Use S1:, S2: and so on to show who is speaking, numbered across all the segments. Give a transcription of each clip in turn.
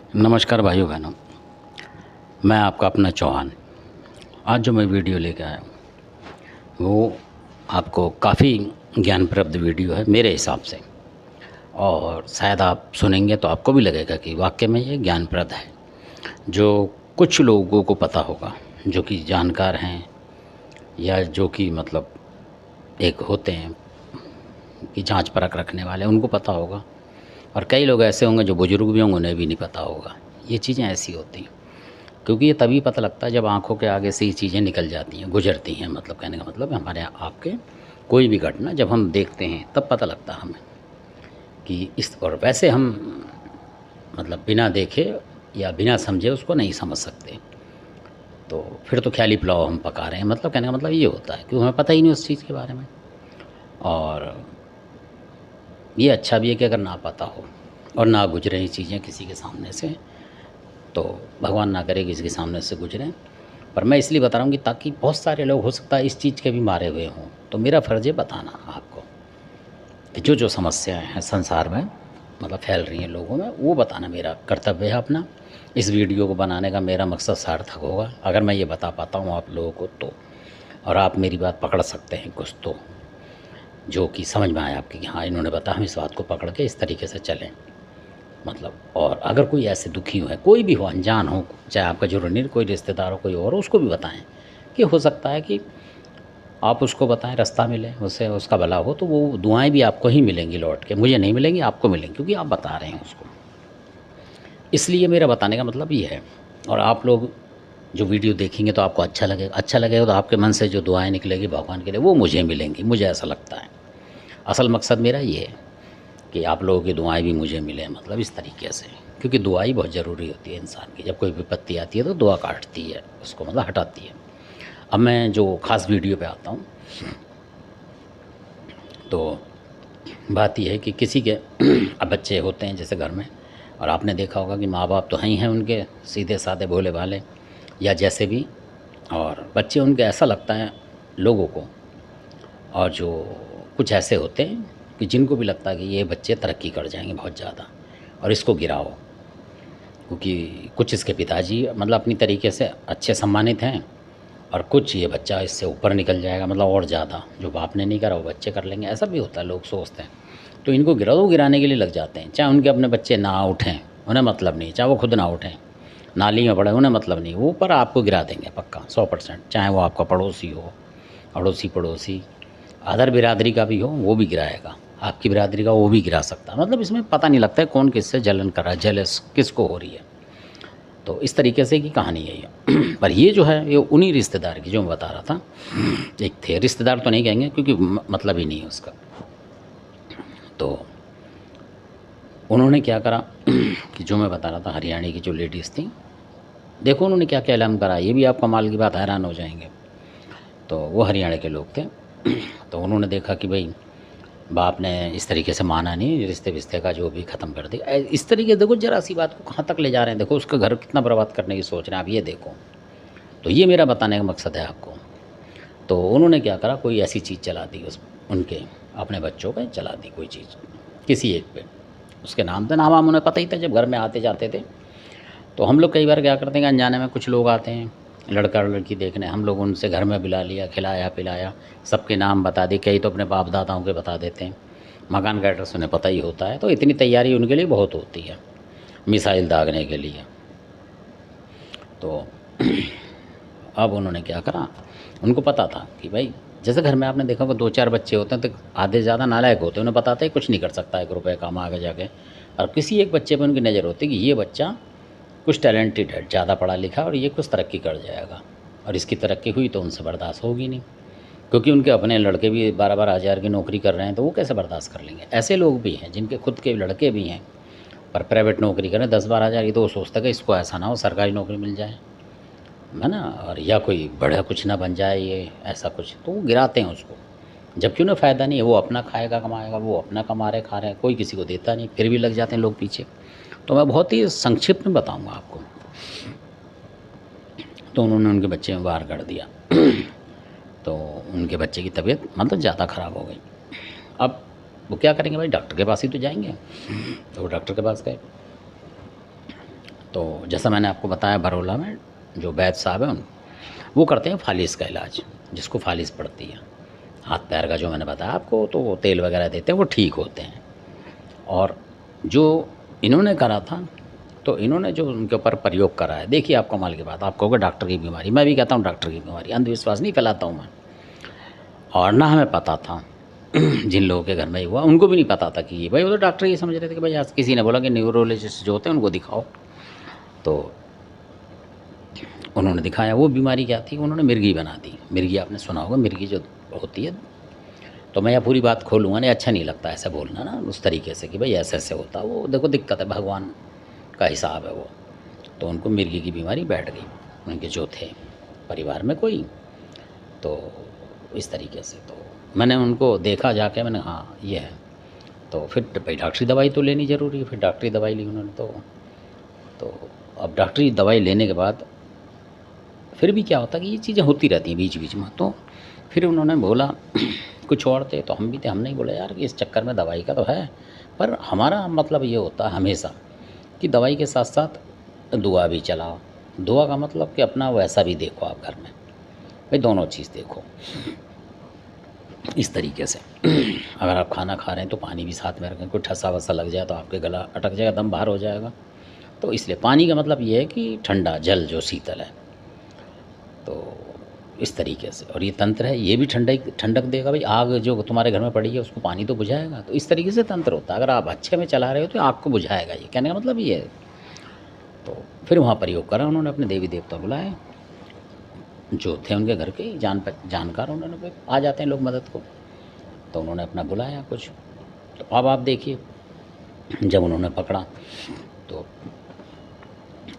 S1: नमस्कार भाइयों बहनों, मैं आपका अपना चौहान। आज जो मैं वीडियो लेकर आया हूँ वो आपको काफ़ी ज्ञानप्रद वीडियो है मेरे हिसाब से, और शायद आप सुनेंगे तो आपको भी लगेगा कि वाकई में ये ज्ञानप्रद है। जो कुछ लोगों को पता होगा, जो कि जानकार हैं या जो कि मतलब एक होते हैं कि जांच परख रखने वाले, उनको पता होगा। और कई लोग ऐसे होंगे जो बुज़ुर्ग भी होंगे, उन्हें भी नहीं पता होगा। ये चीज़ें ऐसी होती हैं, क्योंकि ये तभी पता लगता है जब आँखों के आगे से ये चीज़ें निकल जाती हैं, गुज़रती हैं। मतलब कहने का मतलब है हमारे आपके कोई भी घटना जब हम देखते हैं तब पता लगता है हमें कि इस, और वैसे हम मतलब बिना देखे या बिना समझे उसको नहीं समझ सकते। तो फिर तो ख्याली पुलाव हम पका रहे हैं। मतलब कहने का मतलब ये होता है कि हमें पता ही नहीं उस चीज़ के बारे में। और ये अच्छा भी है कि अगर ना पता हो और ना गुजरें ये चीज़ें किसी के सामने से, तो भगवान ना करे किसी के सामने से गुजरें। पर मैं इसलिए बता रहा हूँ कि ताकि बहुत सारे लोग हो सकता है इस चीज़ के भी मारे हुए हों, तो मेरा फ़र्ज़ है बताना आपको कि जो जो समस्याएं हैं संसार में मतलब फैल रही हैं लोगों में, वो बताना मेरा कर्तव्य है अपना। इस वीडियो को बनाने का मेरा मकसद सार्थक होगा अगर मैं ये बता पाता हूँ आप लोगों को तो। और आप मेरी बात पकड़ सकते हैं कुछ तो, जो कि समझ में आए आपकी कि हाँ इन्होंने बताया, हम इस बात को पकड़ के इस तरीके से चलें। मतलब और अगर कोई ऐसे दुखी है, कोई भी हो, अनजान हो, चाहे आपका ज़रूरी नहीं, कोई रिश्तेदार हो, कोई और हो, उसको भी बताएं कि हो सकता है कि आप उसको बताएं, रास्ता मिले उससे, उसका भला हो, तो वो दुआएं भी आपको ही मिलेंगी लौट के, मुझे नहीं मिलेंगी, आपको मिलेंगी, क्योंकि आप बता रहे हैं उसको। इसलिए मेरा बताने का मतलब ये है। और आप लोग जो वीडियो देखेंगे तो आपको अच्छा लगेगा, अच्छा लगेगा तो आपके मन से जो दुआएं निकलेगी भगवान के लिए वो मुझे मिलेंगी, मुझे ऐसा लगता है। असल मकसद मेरा ये है कि आप लोगों की दुआएं भी मुझे मिले, मतलब इस तरीके से। क्योंकि दुआ ही बहुत ज़रूरी होती है इंसान की। जब कोई विपत्ति आती है तो दुआ काटती है उसको, मतलब हटाती है। अब मैं जो ख़ास वीडियो पे आता हूँ, तो बात यह है कि किसी के अब बच्चे होते हैं जैसे घर में, और आपने देखा होगा कि माँ बाप तो हैं ही हैं उनके, सीधे साधे भोले भाले या जैसे भी, और बच्चे उनके ऐसा लगता है लोगों को। और जो कुछ ऐसे होते हैं कि जिनको भी लगता है कि ये बच्चे तरक्की कर जाएंगे बहुत ज़्यादा और इसको गिराओ, क्योंकि कुछ इसके पिताजी मतलब अपनी तरीके से अच्छे सम्मानित हैं, और कुछ ये बच्चा इससे ऊपर निकल जाएगा, मतलब और ज़्यादा जो बाप ने नहीं करा वो बच्चे कर लेंगे, ऐसा भी होता है, लोग सोचते हैं। तो इनको गिराओ, गिराने के लिए लग जाते हैं, चाहे उनके अपने बच्चे ना उठें उन्हें मतलब नहीं, चाहे वो खुद ना उठें, नाली में पड़े उन्हें मतलब नहीं, वो पर आपको गिरा देंगे पक्का 100%। चाहे वो आपका पड़ोसी हो, पड़ोसी अदर बिरादरी का भी हो, वो भी गिराएगा, आपकी बिरादरी का वो भी गिरा सकता है। मतलब इसमें पता नहीं लगता है कौन किससे जलन कर रहा है, जेलस किसको हो रही है। तो इस तरीके से की कहानी है ये। पर ये जो है ये उन्हीं रिश्तेदार की जो मैं बता रहा था, एक थे, रिश्तेदार तो नहीं कहेंगे क्योंकि मतलब ही नहीं है उसका। तो उन्होंने क्या करा कि जो मैं बता रहा था, हरियाणा की जो लेडीज़ थी, देखो उन्होंने क्या क्या ऐलान करा, ये भी आप कमाल की बात, हैरान हो जाएंगे। तो वो हरियाणा के लोग थे। तो उन्होंने देखा कि भाई बाप ने इस तरीके से माना नहीं, रिश्ते विश्ते का जो भी ख़त्म कर दिया, इस तरीके देखो जरा सी बात को कहाँ तक ले जा रहे हैं, देखो उसका घर कितना बर्बाद करने की सोच रहे हैं आप, ये देखो। तो ये मेरा बताने का मकसद है आपको। तो उन्होंने क्या करा, कोई ऐसी चीज़ चला दी उस उनके अपने बच्चों पे चला दी कोई चीज़, किसी एक पे, उसके नाम था, नाम उन्हें पता ही था जब घर में आते जाते थे। तो हम लोग कई बार क्या करते हैं कि अनजाने में कुछ लोग आते हैं लड़का और लड़की देखने, हम लोग उनसे घर में बुला लिया, खिलाया पिलाया, सबके नाम बता दिए, कई तो अपने बाप दादाओं के बता देते हैं, मकान का एड्रेस उन्हें पता ही होता है। तो इतनी तैयारी उनके लिए बहुत होती है मिसाइल दागने के लिए। तो अब उन्होंने क्या करा, उनको पता था कि भाई जैसे घर में आपने देखा होगा 2-4 बच्चे होते हैं तो आधे ज़्यादा नालायक होते हैं, उन्हें बताते हैं कुछ नहीं कर सकता 1 रुपये काम आगे जाके, और किसी एक बच्चे पर उनकी नज़र होती है कि ये बच्चा कुछ टैलेंटेड है, ज़्यादा पढ़ा लिखा, और ये कुछ तरक्की कर जाएगा, और इसकी तरक्की हुई तो उनसे बर्दाश्त होगी नहीं, क्योंकि उनके अपने लड़के भी 12-12 हज़ार की नौकरी कर रहे हैं, तो वो कैसे बर्दाश्त कर लेंगे। ऐसे लोग भी हैं जिनके खुद के लड़के भी हैं पर प्राइवेट नौकरी करें 10-12 हज़ार की, तो वो सोचता है कि इसको ऐसा ना हो सरकारी नौकरी मिल जाए, है ना, और या कोई बड़ा कुछ ना बन जाए ये ऐसा कुछ, तो वो गिराते हैं उसको। जबकि उन्हें फ़ायदा नहीं है, वो अपना खाएगा कमाएगा, वो अपना कमा रहे खा रहे हैं, कोई किसी को देता नहीं, फिर भी लग जाते हैं लोग पीछे। तो मैं बहुत ही संक्षिप्त में बताऊँगा आपको। तो उन्होंने उनके बच्चे में बाहर कर दिया। तो उनके बच्चे की तबीयत मतलब ज़्यादा ख़राब हो गई। अब वो क्या करेंगे भाई, डॉक्टर के पास ही तो जाएंगे। तो वो डॉक्टर के पास गए। तो जैसा मैंने आपको बताया बरौला में जो वैद्य साहब हैं वो करते हैं फालिस का इलाज, जिसको फालिस पड़ती है हाथ पैर का, जो मैंने बताया आपको, तो वो तेल वगैरह देते हैं, वो ठीक होते हैं। और जो इन्होंने करा था, तो इन्होंने जो उनके ऊपर प्रयोग करा है, देखिए आप कमाल की बात, आप कहोगे डॉक्टर की बीमारी, मैं भी कहता हूँ डॉक्टर की बीमारी, अंधविश्वास नहीं फैलाता हूँ मैं। और ना हमें पता था जिन लोगों के घर में हुआ उनको भी नहीं पता था कि भाई वो तो डॉक्टर ये समझ रहे थे कि भाई आज किसी ने बोला कि न्यूरोलॉजिस्ट जो होते हैं उनको दिखाओ, तो उन्होंने दिखाया। वो बीमारी क्या थी, उन्होंने मिर्गी बना दी। मिर्गी आपने सुना होगा, मिर्गी जो होती है, तो मैं यह पूरी बात खोलूँगा नहीं, अच्छा नहीं लगता ऐसा बोलना ना उस तरीके से कि भाई ऐसे ऐसे होता, वो देखो दिक्कत है, भगवान का हिसाब है वो। तो उनको मिर्गी की बीमारी बैठ गई, उनके जो थे परिवार में कोई, तो इस तरीके से। तो मैंने उनको देखा जाके, मैंने हाँ ये है, तो फिर भाई डॉक्टरी दवाई तो लेनी ज़रूरी है, फिर डॉक्टरी दवाई ली उन्होंने। तो अब डॉक्टरी दवाई लेने के बाद फिर भी क्या होता कि ये चीज़ें होती रहती हैं बीच बीच में। तो फिर उन्होंने बोला कुछ और थे, तो हम भी थे, हमने बोला यार कि इस चक्कर में दवाई का तो है, पर हमारा मतलब ये होता है हमेशा कि दवाई के साथ साथ दुआ भी चलाओ। दुआ का मतलब कि अपना वैसा भी देखो आप घर में, भाई दोनों चीज़ देखो इस तरीके से। अगर आप खाना खा रहे हैं तो पानी भी साथ में रखें, कोई ठसा वसा लग जाए तो आपके गला अटक जाएगा, दम बाहर हो जाएगा। तो इसलिए पानी का मतलब ये है कि ठंडा जल जो शीतल है, तो इस तरीके से। और ये तंत्र है, ये भी ठंडक देगा भाई। आग जो तुम्हारे घर में पड़ी है उसको पानी तो बुझाएगा, तो इस तरीके से तंत्र होता है। अगर आप अच्छे में चला रहे हो तो आग को बुझाएगा, ये कहने का मतलब ये है। तो फिर वहाँ प्रयोग करा उन्होंने, अपने देवी देवता बुलाए जो थे उनके घर के जानकार, उन्होंने आ जाते हैं लोग मदद को, तो उन्होंने अपना बुलाया कुछ। तो अब आप देखिए जब उन्होंने पकड़ा तो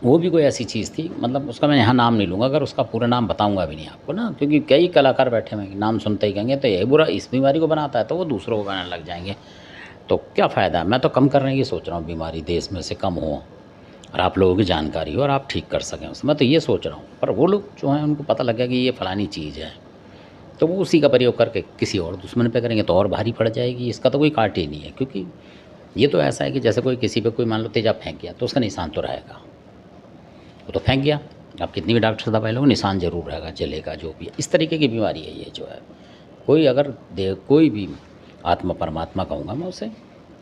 S1: वो भी कोई ऐसी चीज़ थी, मतलब उसका मैं यहाँ नाम नहीं लूँगा, अगर उसका पूरा नाम बताऊँगा भी नहीं आपको ना, क्योंकि कई कलाकार बैठे हुए नाम सुनते ही कहेंगे तो यही बुरा इस बीमारी को बनाता है, तो वो दूसरों को बनाने लग जाएंगे, तो क्या फ़ायदा। मैं तो कम करने की सोच रहा हूँ, बीमारी देश में से कम हो और आप लोगों की जानकारी हो और आप ठीक कर सकें उसे, मैं तो ये सोच रहा हूँ। पर वो लोग जो हैं उनको पता लग गया कि ये फ़लानी चीज़ है, तो वो उसी का प्रयोग करके किसी और दुश्मन पे करेंगे तो और भारी पड़ जाएगी। इसका तो कोई काट ही नहीं है, क्योंकि ये तो ऐसा है कि जैसे कोई किसी पे कोई मान लो तेजाब फेंक गया तो उसका निशान तो रहेगा, वो तो फेंक गया, आप कितनी भी डॉक्टर से दवाई लो निशान जरूर रहेगा, जलेगा, जो भी है। इस तरीके की बीमारी है ये जो है। कोई अगर कोई भी आत्मा परमात्मा कहूँगा मैं उसे,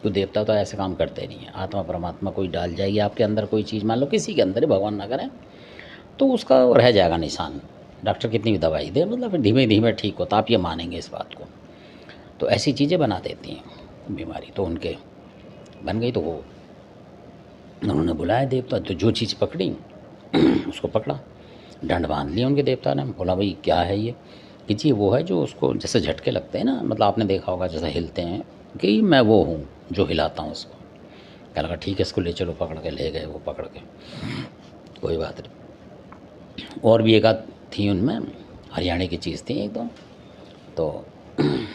S1: तो देवता तो ऐसे काम करते नहीं है। आत्मा परमात्मा कोई डाल जाएगी आपके अंदर कोई चीज़, मान लो किसी के अंदर, भगवान ना करें, तो उसका रह जाएगा निशान। डॉक्टर कितनी भी दवाई दे, मतलब फिर धीमे धीमे ठीक होता, आप ये मानेंगे इस बात को। तो ऐसी चीज़ें बना देती हैं बीमारी। तो उनके बन गई, तो वो उन्होंने बुलाया देवता, तो जो चीज़ पकड़ी उसको पकड़ा, डंड बांध लिया उनके देवता ने। बोला भाई क्या है ये, कि जी वो है जो उसको जैसे झटके लगते हैं ना, मतलब आपने देखा होगा जैसे हिलते हैं, कि मैं वो हूँ जो हिलाता हूँ उसको। क्या लगा ठीक है इसको ले चलो, पकड़ के ले गए, वो पकड़ के कोई बात नहीं। और भी एक आध थी उनमें, हरियाणा की चीज़ थी एक दो, तो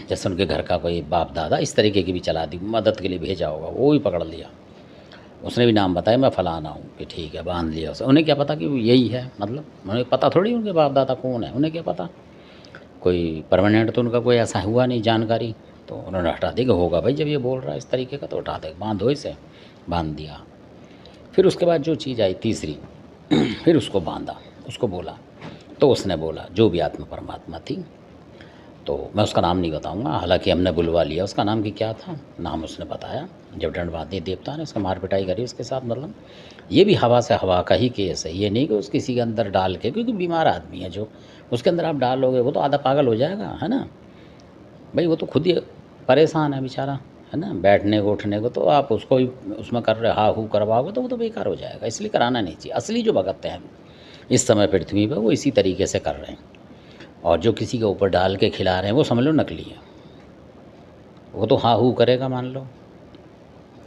S1: जैसे उनके घर का कोई बाप दादा इस तरीके की भी चला दी, मदद के लिए भेजा होगा, वो भी पकड़ लिया। उसने भी नाम बताया मैं फ़लाना हूँ, कि ठीक है, बांध लिया उसे। उन्हें क्या पता कि वो यही है, मतलब उन्हें पता थोड़ी उनके बाप दादा कौन है, उन्हें क्या पता, कोई परमानेंट तो उनका कोई ऐसा हुआ नहीं जानकारी। तो उन्होंने हटा दी कि होगा भाई जब ये बोल रहा है इस तरीके का तो हटा दे, बांधो इसे, बांध दिया। फिर उसके बाद जो चीज़ आई तीसरी, फिर उसको बांधा, उसको बोला, तो उसने बोला जो भी आत्मा परमात्मा थी, तो मैं उसका नाम नहीं बताऊंगा, हालांकि हमने बुलवा लिया उसका नाम कि क्या था, नाम उसने बताया। जब दंड बांधी देवता ने उसका मार पिटाई करी उसके साथ, मतलब ये भी हवा से हवा का ही केस है, ये नहीं कि उस किसी के अंदर डाल के, क्योंकि बीमार आदमी है जो उसके अंदर आप डालोगे वो तो आधा पागल हो जाएगा, है ना भाई, वो तो खुद ही परेशान है बेचारा, है ना, बैठने को उठने को, तो आप उसको ही उसमें कर रहे हा हू करवाओगे तो वो तो बेकार हो जाएगा, इसलिए कराना नहीं चाहिए। असली जो भगत हैं इस समय पृथ्वी पर वो इसी तरीके से कर रहे हैं, और जो किसी के ऊपर डाल के खिला रहे हैं वो समझ लो नकली है। वो तो हाँ हू करेगा मान लो,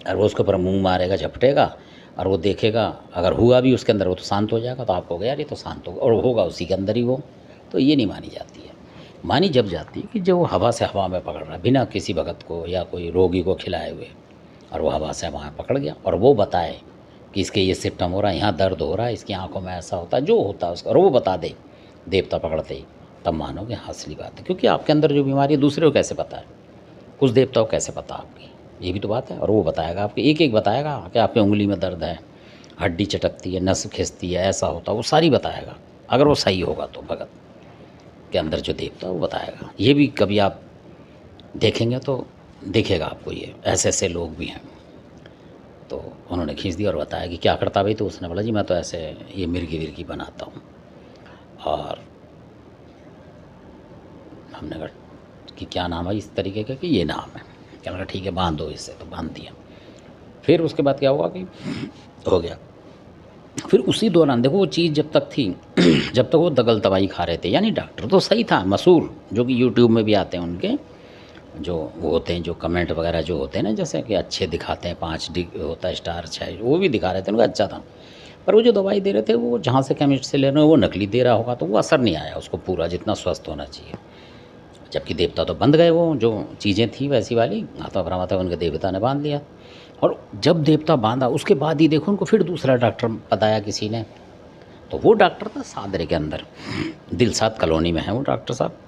S1: और वो उसके ऊपर मुंह मारेगा, झपटेगा, और वो देखेगा अगर हुआ भी उसके अंदर वो तो शांत हो जाएगा, तो आप कहोगे यार ये तो शांत होगा, और होगा उसी के अंदर ही वो। तो ये नहीं मानी जाती है। मानी जब जाती है कि जो हवा से हवा में पकड़ रहा है बिना किसी भगत को या कोई रोगी को खिलाए हुए, और वो हवा से हवा में पकड़ गया और वो बताए कि इसके ये सिम्टम हो रहा है, यहाँ दर्द हो रहा है, इसकी आंखों में ऐसा होता है, जो होता है उसका, और वो बता दे देवता पकड़ते ही, तब मानोगे हाँ असली बात है। क्योंकि आपके अंदर जो बीमारी है दूसरे को कैसे पता है, उस देवता को कैसे पता आपकी, ये भी तो बात है। और वो बताएगा आपके, एक एक बताएगा कि आपकी उंगली में दर्द है, हड्डी चटकती है, नस खिंचती है, ऐसा होता है, वो सारी बताएगा। अगर वो सही होगा तो भगत के अंदर जो देवता वो बताएगा। ये भी कभी आप देखेंगे तो दिखेगा आपको, ये ऐसे ऐसे लोग भी हैं। तो उन्होंने खींच दिया और बताया कि क्या करता भाई, तो उसने बोला जी मैं तो ऐसे ये मिर्गी विर्गी बनाता हूँ। और हमने कहा कि क्या नाम है इस तरीके का, कि ये नाम है। क्या लगा ठीक है बांध दो इससे, तो बांध दिया। फिर उसके बाद क्या हुआ कि हो गया। फिर उसी दौरान देखो वो चीज़ जब तक थी जब तक वो दगल दवाई खा रहे थे, यानी डॉक्टर तो सही था मशहूर, जो कि यूट्यूब में भी आते हैं उनके जो वो होते हैं, जो कमेंट वगैरह जो होते हैं ना, जैसे कि अच्छे दिखाते हैं, 5 होता है स्टार 6, वो भी दिखा रहे थे, उनका अच्छा था। पर वो जो दवाई दे रहे थे वो जहाँ से केमिस्ट से ले रहे हैं वो नकली दे रहा होगा, तो वो असर नहीं आया उसको पूरा जितना स्वस्थ होना चाहिए। जबकि देवता तो बंध गए, वो जो चीज़ें थी वैसी वाली आता भ्रमाता उनके देवता ने बांध लिया। और जब देवता बांधा उसके बाद ही देखो उनको फिर दूसरा डॉक्टर बताया किसी ने, तो वो डॉक्टर था सादरे के अंदर, दिलसाद कॉलोनी में है वो डॉक्टर साहब,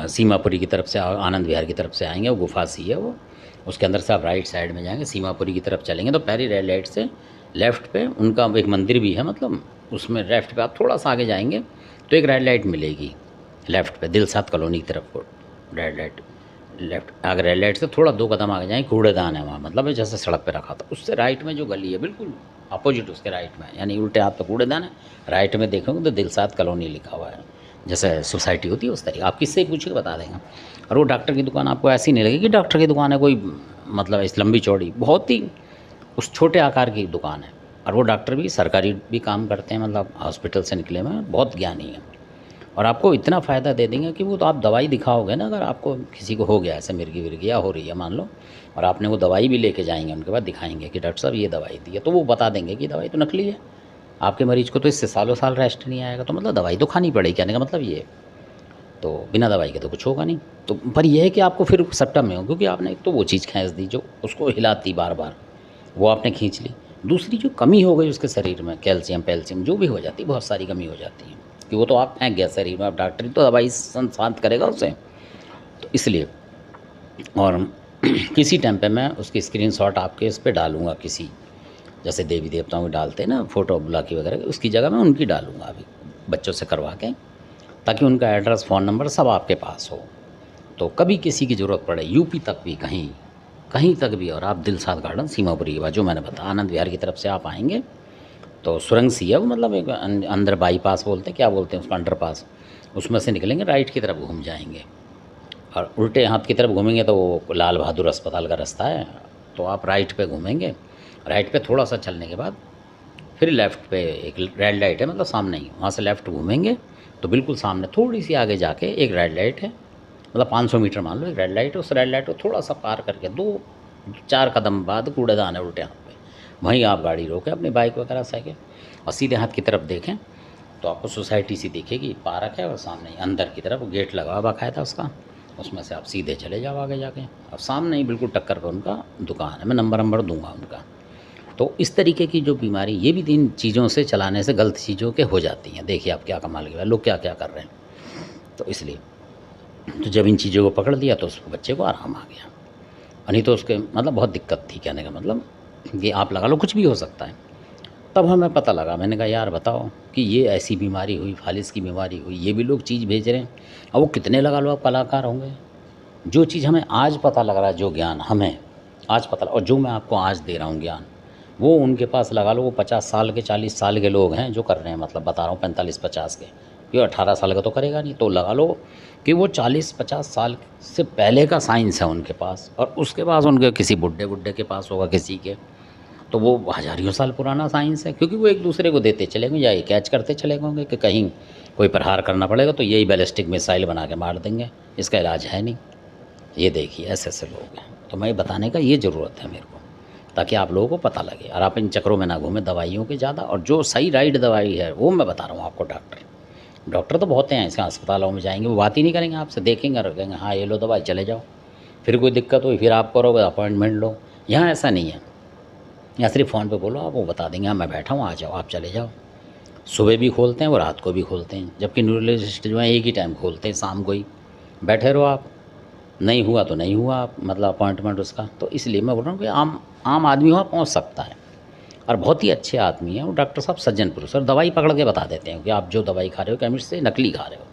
S1: सीमापुरी की तरफ से, आनंद विहार की तरफ से आएंगे, वो गुफा सी है वो, उसके अंदर से आप राइट साइड में जाएंगे, सीमापुरी की तरफ चलेंगे तो पहली रेड लाइट से लेफ़्ट पे उनका एक मंदिर भी है, मतलब उसमें लेफ़्ट पे आप थोड़ा सा आगे जाएंगे तो एक रेड लाइट मिलेगी लेफ़्ट पे, दिलसाद कॉलोनी की तरफ को रेड लाइट लेफ़्ट, अगर रेड लाइट से थोड़ा 2 कदम आगे जाएंगे कूड़ेदान है वहाँ, मतलब जैसे सड़क पे रखा था उससे राइट में जो गली है बिल्कुल अपोजिट उसके राइट में, यानी उल्टे हाथ पे कूड़ेदान है, राइट में देखोगे तो दिलसाद कॉलोनी लिखा हुआ है, जैसे सोसाइटी होती है उस तरीके। आप किससे पूछिए बता देंगे। और वो डॉक्टर की दुकान आपको ऐसी नहीं लगेगी कि डॉक्टर की दुकान है कोई, मतलब इस लंबी चौड़ी, बहुत ही उस छोटे आकार की दुकान है। और वो डॉक्टर भी सरकारी भी काम करते हैं, मतलब हॉस्पिटल से निकले हुए हैं, बहुत ज्ञानी है। और आपको इतना फ़ायदा दे देंगे कि वो तो आप दवाई दिखाओगे ना, अगर आपको किसी को हो गया ऐसे मिर्गी विर्गी या हो रही है मान लो, और आपने वो दवाई भी लेके जाएंगे उनके बाद दिखाएंगे कि डॉक्टर साहब ये दवाई दी है, तो वो बता देंगे कि दवाई तो नकली है, आपके मरीज़ को तो इससे सालों साल रेस्ट नहीं आएगा, तो मतलब दवाई तो खानी पड़ेगी, कहने का मतलब ये। तो बिना दवाई के तो कुछ होगा नहीं। तो पर यह है कि आपको फिर सट्टा में हो, क्योंकि आपने एक तो वो चीज़ खींच दी जो उसको हिलाती बार बार, वो आपने खींच ली। दूसरी जो कमी हो गई उसके शरीर में, कैल्शियम जो भी हो जाती है, बहुत सारी कमी हो जाती है, कि वो तो आप फेंक गया शरीर में, अब डॉक्टर तो दवाई शांत करेगा उसे, तो इसलिए। और किसी टाइम पे मैं उसकी स्क्रीनशॉट आपके इस पर डालूँगा, किसी जैसे देवी देवताओं को डालते हैं ना फ़ोटो बुला की वगैरह, उसकी जगह मैं उनकी डालूँगा अभी बच्चों से करवा के, ताकि उनका एड्रेस फ़ोन नंबर सब आपके पास हो। तो कभी किसी की ज़रूरत पड़े यूपी तक भी, कहीं कहीं तक भी, और आप दिलसाद गार्डन सीमापुरी के बाद जो मैंने बताया आनंद विहार की तरफ से आप आएंगे तो सुरंग सी है वो, मतलब एक अंदर बाईपास बोलते हैं, क्या बोलते हैं उसको, अंडरपास, उसमें से निकलेंगे राइट की तरफ घूम जाएंगे, और उल्टे हाथ की तरफ घूमेंगे तो वो लाल बहादुर अस्पताल का रास्ता है, तो आप राइट पे घूमेंगे, राइट पे थोड़ा सा चलने के बाद फिर लेफ़्ट पे एक रेड लाइट है, मतलब सामने ही, वहाँ से लेफ़्ट घूमेंगे तो बिल्कुल सामने थोड़ी सी आगे जाके एक रेड लाइट है, मतलब 500 मीटर मान लो एक रेड लाइट है, उस रेड लाइट को थोड़ा सा पार करके 2-4 कदम बाद कूड़ेदान है उल्टे हाथ पे, वहीं आप गाड़ी रोकें अपनी बाइक वगैरह साइकिल, और सीधे हाथ की तरफ देखें तो आपको सोसाइटी सी दिखेगी, पार्क है और सामने ही अंदर की तरफ गेट लगा हुआ बाकायदा उसका, उसमें से आप सीधे चले जाओ आगे जाके, और सामने ही बिल्कुल टक्कर पर उनका दुकान है, मैं नंबर दूंगा उनका। तो इस तरीके की जो बीमारी, ये भी इन चीज़ों से चलाने से गलत चीज़ों के हो जाती हैं। देखिए आप क्या कमाल के लोग क्या क्या कर रहे हैं, तो इसलिए तो जब इन चीज़ों को पकड़ लिया तो उस बच्चे को आराम आ गया, और नहीं तो उसके मतलब बहुत दिक्कत थी, कहने का मतलब कि आप लगा लो कुछ भी हो सकता है। तब हमें पता लगा, मैंने कहा यार बताओ कि ये ऐसी बीमारी हुई, फालिस की बीमारी हुई, ये भी लोग चीज़ भेज रहे हैं, और वो कितने लगा लो आप कलाकार होंगे। जो चीज़ हमें आज पता लग रहा है, जो ज्ञान हमें आज पता, और जो मैं आपको आज दे रहा हूँ ज्ञान, वो उनके पास लगा लो वो 50 साल के 40 साल के लोग हैं जो कर रहे हैं, मतलब बता रहा हूँ 45-50 के, ये 18 साल का तो करेगा नहीं, तो लगा लो कि वो 40-50 साल से पहले का साइंस है उनके पास, और उसके पास उनके किसी बुड्ढे के पास होगा किसी के, तो वो हज़ारों साल पुराना साइंस है, क्योंकि वो एक दूसरे को देते चलेंगे या ये कैच करते चले होंगे कि कहीं कोई प्रहार करना पड़ेगा तो यही बैलिस्टिक मिसाइल बना के मार देंगे, इसका इलाज है नहीं। ये देखिए ऐसे ऐसे लोग हैं, तो मैं बताने का ये ज़रूरत है मेरे को, ताकि आप लोगों को पता लगे और आप इन चक्रों में ना घूमें दवाइयों के ज़्यादा, और जो सही राइट दवाई है वो मैं बता रहा हूँ आपको। डॉक्टर तो बहुत हैं इसके, अस्पतालों में जाएंगे वो बात ही नहीं करेंगे आपसे, देखेंगे और कहेंगे हाँ ये लो दवाई चले जाओ, फिर कोई दिक्कत हुई फिर आप करोगे अपॉइंटमेंट लो। यहाँ ऐसा नहीं है, या सिर्फ फ़ोन पे बोलो आप, वो बता देंगे हाँ मैं बैठा हूँ आ जाओ, आप चले जाओ। सुबह भी खोलते हैं वो रात को भी खोलते हैं, जबकि न्यूरोलॉजिस्ट जो है एक ही टाइम खोलते हैं, शाम को ही। बैठे रहो आप, नहीं हुआ तो नहीं हुआ, मतलब अपॉइंटमेंट उसका। तो इसलिए मैं बोल रहा हूँ कि आम आदमी वहाँ पहुँच सकता है, और बहुत ही अच्छे आदमी हैं, वो डॉक्टर साहब सज्जन पुरुष, और दवाई पकड़ के बता देते हैं कि आप जो दवाई खा रहे हो केमिस्ट से नकली खा रहे हो,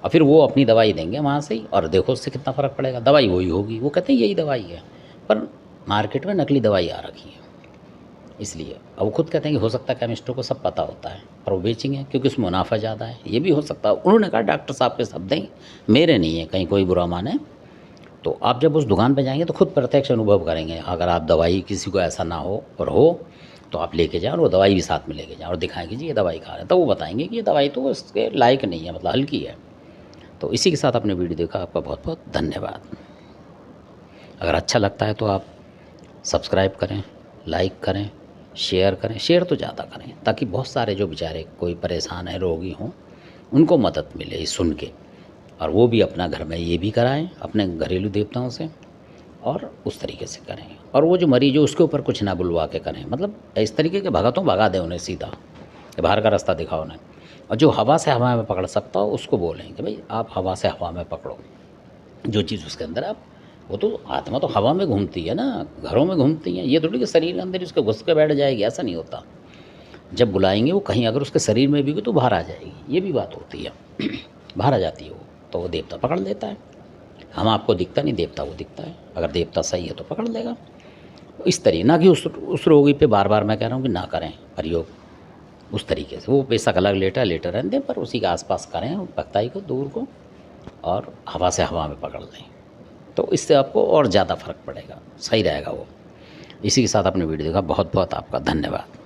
S1: और फिर वो अपनी दवाई देंगे वहाँ से ही, और देखो उससे कितना फ़र्क पड़ेगा, दवाई वही होगी, वो कहते हैं यही दवाई है, पर मार्केट में नकली दवाई आ रखी है। इसलिए अब वो खुद कहते हैं कि हो सकता है केमिस्टों को सब पता होता है, पर वो बेचेंगे क्योंकि उसमें मुनाफा ज़्यादा है, ये भी हो सकता है। उन्होंने कहा, डॉक्टर साहब के शब्द हैं, मेरे नहीं है, कहीं कोई बुरा माने। तो आप जब उस दुकान पे जाएंगे तो खुद प्रत्यक्ष अनुभव करेंगे। अगर आप दवाई किसी को ऐसा ना हो और हो तो आप लेके जाएं, और वो दवाई भी साथ में लेके जाएं और दिखाएं कि जी ये दवाई खा रहे हैं, तो वो बताएंगे कि ये दवाई तो इसके लायक नहीं है, मतलब हल्की है। तो इसी के साथ आपने वीडियो देखा, आपका बहुत बहुत धन्यवाद। अगर अच्छा लगता है तो आप सब्सक्राइब करें, लाइक करें, शेयर करें, शेयर तो ज़्यादा करें, ताकि बहुत सारे जो बेचारे कोई परेशान है, रोगी हों, उनको मदद मिले ये सुन के, और वो भी अपना घर में ये भी कराएं अपने घरेलू देवताओं से, और उस तरीके से करें। और वो जो मरीज हो उसके ऊपर कुछ ना बुलवा के करें, मतलब इस तरीके के भगतों भगा दें उन्हें सीधा, कि बाहर का रास्ता दिखाओ उन्हें। और जो हवा से हवा में पकड़ सकता हो उसको बोलें कि भाई आप हवा से हवा में पकड़ो, जो चीज़ उसके अंदर आप, वो तो आत्मा तो हवा में घूमती है ना, घरों में घूमती है, ये थोड़ी कि शरीर के अंदर ही उसके घुस के बैठ जाएगी, ऐसा नहीं होता। जब बुलाएंगे वो कहीं अगर उसके शरीर में भी गई तो बाहर आ जाएगी, ये भी बात होती है। बाहर आ जाती है वो, तो वो देवता पकड़ लेता है। हम आपको दिखता नहीं, देवता वो दिखता है, अगर देवता सही है तो पकड़ लेगा। इस तरीके ना कि उस रोगी पे बार बार मैं कह रहा हूँ कि ना करें प्रयोग उस तरीके से, वो बेशक अलग लेटर रहने दें, पर उसी के आसपास करें भक्ताई को दूर को, और हवा से हवा में पकड़ लें, तो इससे आपको और ज़्यादा फर्क पड़ेगा, सही रहेगा वो। इसी के साथ आपने वीडियो देखा, बहुत बहुत आपका धन्यवाद।